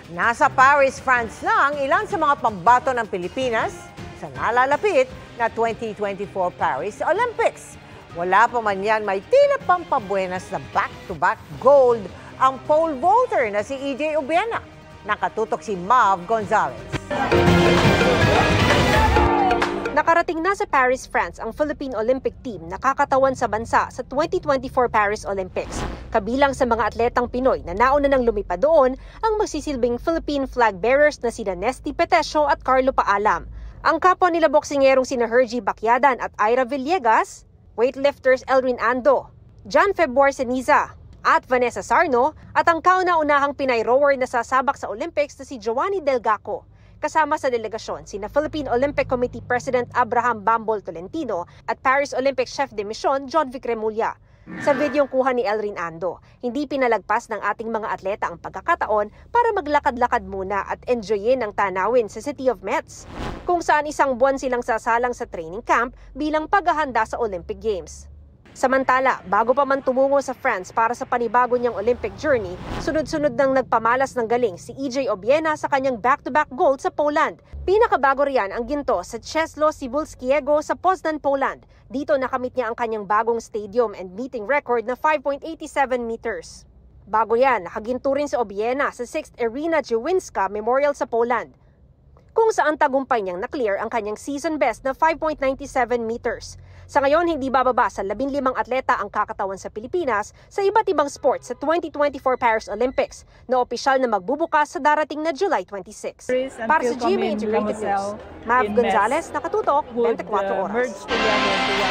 Nasa Paris, France na ang ilan sa mga pambato ng Pilipinas sa nalalapit na 2024 Paris Olympics. Wala pa man yan, may tila pampabuenas na back-to-back gold ang pole vaulter na si EJ Obiena. Nakatutok si Mav Gonzalez. Nakarating na sa Paris, France ang Philippine Olympic team na kakatawan sa bansa sa 2024 Paris Olympics. Kabilang sa mga atletang Pinoy na nauna nang lumipad doon ang magsisilbing Philippine flag bearers na sina Nesty Petesio at Carlo Paalam. Ang kapwa nila boksingerong sina Hergy Bacyadan at Ira Villegas, weightlifters Elrin Ando, John Februar Ceniza at Vanessa Sarno at ang kauna-unahang Pinay rower na sasabak sa Olympics na si Giovanni Delgaco. Kasama sa delegasyon sina Philippine Olympic Committee President Abraham Bambol Tolentino at Paris Olympic Chef de Mission John Vic Remulla. Sa videong kuha ni Elrin Ando, hindi pinalagpas ng ating mga atleta ang pagkakataon para maglakad-lakad muna at enjoyin ang tanawin sa City of Metz, kung saan isang buwan silang sasalang sa training camp bilang paghahanda sa Olympic Games. Samantala, bago pa man tumungo sa France para sa panibago niyang Olympic journey, sunod-sunod nang nagpamalas ng galing si EJ Obiena sa kanyang back-to-back gold sa Poland. Pinakabago riyan ang ginto sa Czesław Cybulskiego sa Poznan, Poland. Dito nakamit niya ang kanyang bagong stadium and meeting record na 5.87 meters. Bago yan, nakaginto rin si Obiena sa 6th Arena Dziewinska Memorial sa Poland, kung saan tagumpay niyang na-clear ang kanyang season best na 5.97 meters. Sa ngayon, hindi bababa sa 15 atleta ang kakatawan sa Pilipinas sa iba't ibang sports sa 2024 Paris Olympics na opisyal na magbubukas sa darating na July 26. Para sa GMA Integrated News, Mav Gonzalez, nakatutok, 24 oras.